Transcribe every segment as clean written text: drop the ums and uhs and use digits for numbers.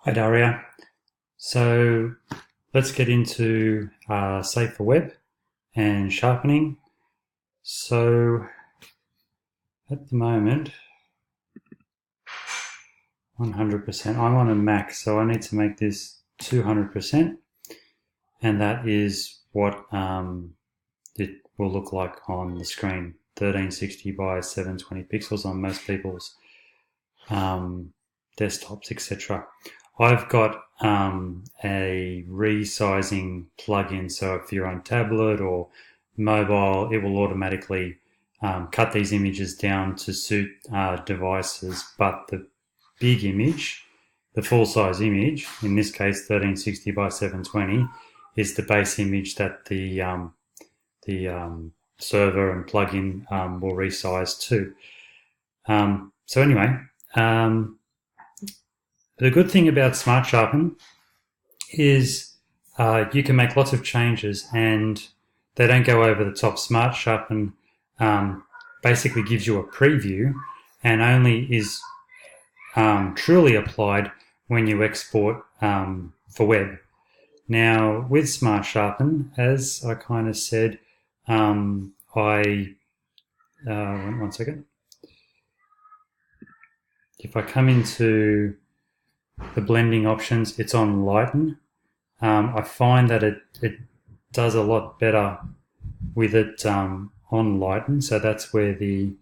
Hi Daria. So let's get into Save for Web and sharpening. So at the moment, 100%. I'm on a Mac, so I need to make this 200%, and that is what it will look like on the screen. 1360 by 720 pixels on most people's desktops, etc. I've got a resizing plugin, so if you're on tablet or mobile, it will automatically cut these images down to suit devices. But the big image, the full-size image, in this case 1360 by 720, is the base image that the server and plugin will resize to. So anyway, the good thing about Smart Sharpen is you can make lots of changes and they don't go over the top. Smart Sharpen basically gives you a preview and only is truly applied when you export for web. Now, with Smart Sharpen, as I kind of said, one second. If I come into the blending options, it's on Lighten. I find that it does a lot better with it on Lighten, so that's where the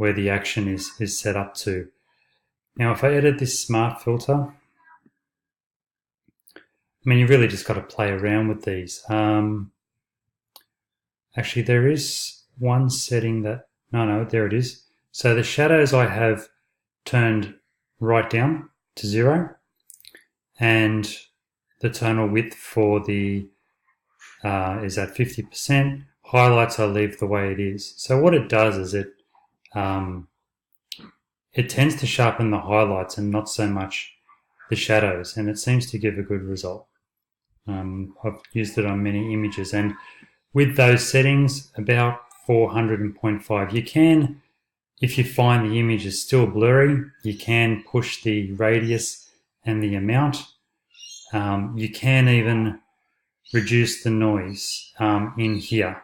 action is set up to. Now, if I edit this smart filter, I mean, you really just got to play around with these. Actually, there is one setting that, no, there it is. So the shadows I have turned right down to 0, and the tonal width for the is at 50%. Highlights I leave the way it is. So what it does is it tends to sharpen the highlights and not so much the shadows, and it seems to give a good result. I've used it on many images, and with those settings, about 400.5, you can, if you find the image is still blurry, you can push the radius and the amount. You can even reduce the noise in here.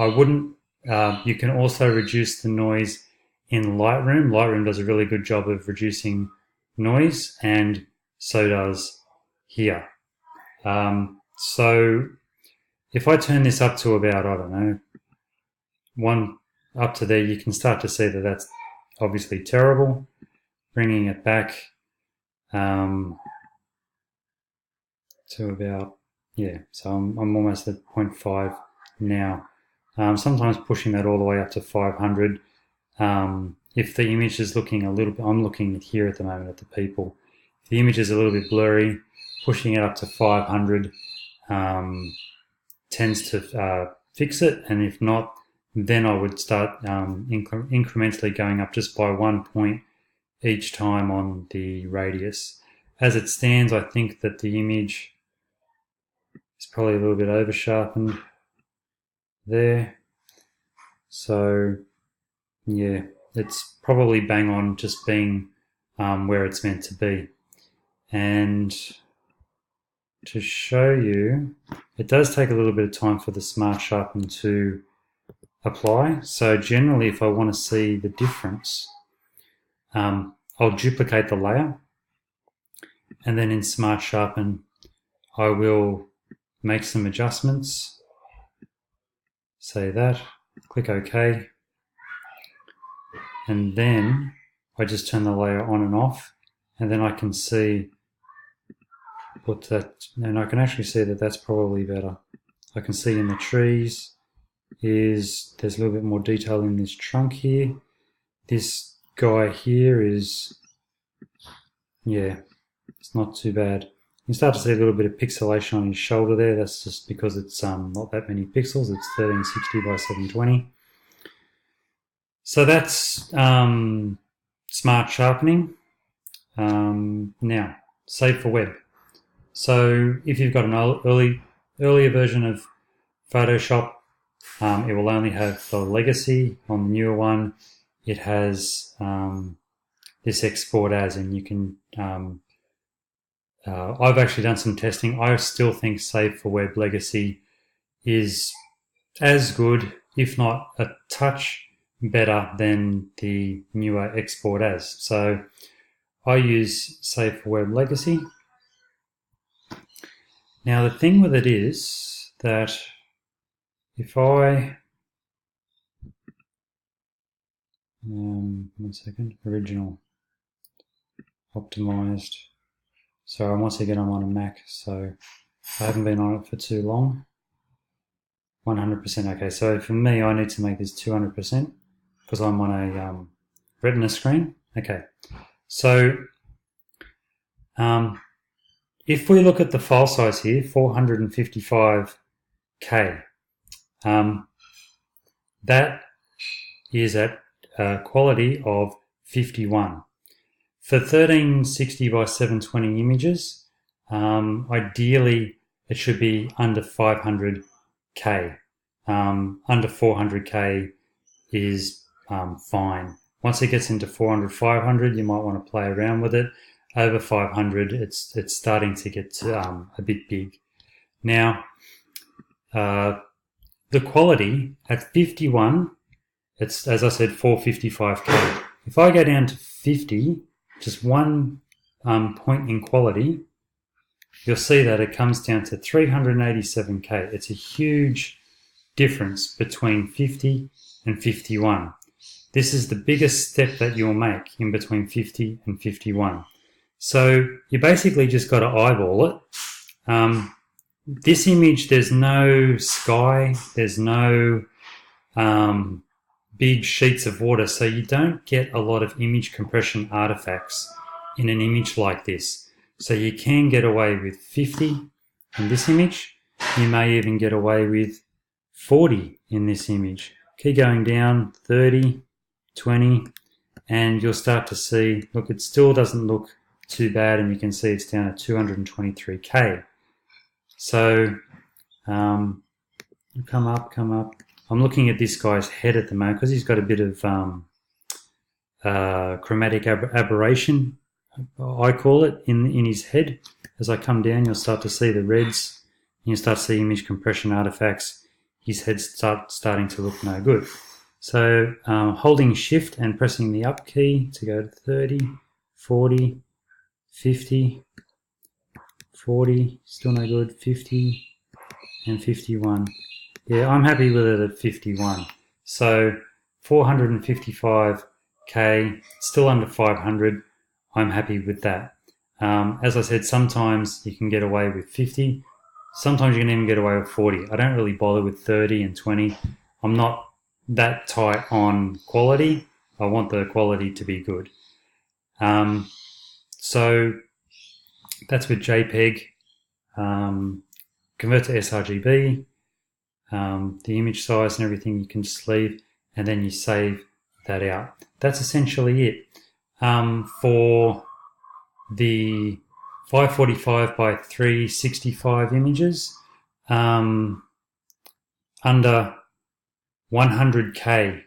I wouldn't. You can also reduce the noise in Lightroom. Lightroom does a really good job of reducing noise, and so does here. So if I turn this up to about, I don't know, 1 up to there, you can start to see that that's obviously terrible. Bringing it back to about, so I'm almost at 0.5 now. Sometimes pushing that all the way up to 500. If the image is looking a little bit, I'm looking here at the moment at the people. If the image is a little bit blurry, pushing it up to 500 tends to fix it, and if not, then I would start incrementally going up just by 1 point each time on the radius. As it stands, I think that the image is probably a little bit over sharpened there. So yeah, it's probably bang on just being where it's meant to be. And to show you, it does take a little bit of time for the Smart Sharpen to apply. So generally, if I want to see the difference, I'll duplicate the layer, and then in Smart Sharpen, I will make some adjustments. Say that, click OK, and then I just turn the layer on and off, and then I can see what that, and I can actually see that that's probably better. I can see in the trees there's a little bit more detail in this trunk here. This guy here is, it's not too bad. You can start to see a little bit of pixelation on his shoulder there. That's just because it's not that many pixels. It's 1360 by 720. So that's Smart Sharpening. Now, Save for Web. So if you've got an earlier version of Photoshop, it will only have the legacy. On the newer one, it has this export as, and you can I've actually done some testing. I still think Save for Web Legacy is as good, if not a touch better than the newer export as. So I use Save for Web Legacy. Now the thing with it is that if I one second, original, optimized. So once again, I'm on a Mac, so I haven't been on it for too long. 100%. Okay, so for me, I need to make this 200% because I'm on a Retina screen. Okay, so if we look at the file size here, 455K, that is at quality of 51. For 1360 by 720 images, ideally it should be under 500K. Under 400K is fine. Once it gets into 400, 500, you might want to play around with it. Over 500, it's starting to get a bit big. Now, the quality at 51, it's, as I said, 455K. If I go down to 50, just one point in quality, you'll see that it comes down to 387K. It's a huge difference between 50 and 51. This is the biggest step that you'll make in between 50 and 51. So you basically just got to eyeball it. This image, there's no sky, there's no big sheets of water, so you don't get a lot of image compression artifacts in an image like this. So you can get away with 50 in this image. You may even get away with 40 in this image. Keep going down, 30, 20, and you'll start to see, look, it still doesn't look too bad, and you can see it's down at 223K. So come up. I'm looking at this guy's head at the moment because he's got a bit of chromatic aberration, I call it, in his head. As I come down, you'll start to see the reds. You'll start to see image compression artifacts. His head's starting to look no good. So holding Shift and pressing the up key to go to 30, 40, 50, 40, still no good, 50, and 51. Yeah, I'm happy with it at 51. So 455K, still under 500. I'm happy with that. As I said, sometimes you can get away with 50. Sometimes you can even get away with 40. I don't really bother with 30 and 20. I'm not that tight on quality. I want the quality to be good. So that's with JPEG. Convert to sRGB. The image size and everything you can just leave, and then you save that out. That's essentially it. For the 545 by 365 images, under 100K.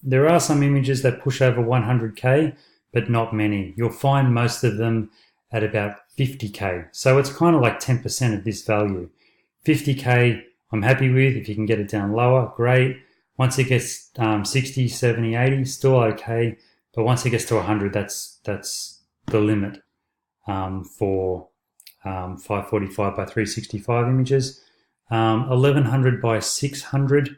There are some images that push over 100K, but not many. You'll find most of them at about 50K. So it's kind of like 10% of this value. 50K, I'm happy with. If you can get it down lower, great. Once it gets 60, 70, 80, still okay. But once it gets to 100, that's the limit for 545 by 365 images. 1100 by 600,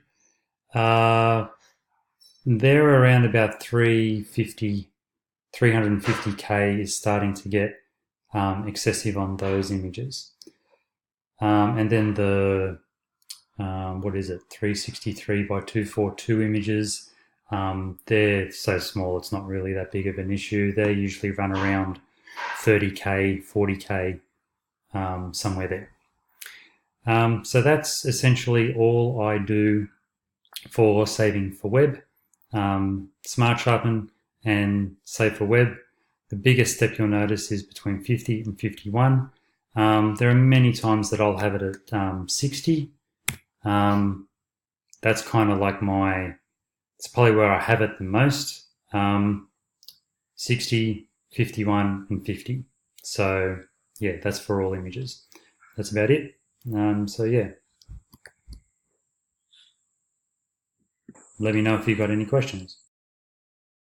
they're around about 350K is starting to get excessive on those images. And then the, 363 by 242 images, they're so small it's not really that big of an issue. They usually run around 30K, 40K, somewhere there. So that's essentially all I do for saving for web. Smart Sharpen and Save for Web. The biggest step you'll notice is between 50 and 51. There are many times that I'll have it at 60. That's kind of like it's probably where I have it the most. 60, 51, and 50. So yeah, that's for all images. That's about it. So yeah, let me know if you've got any questions.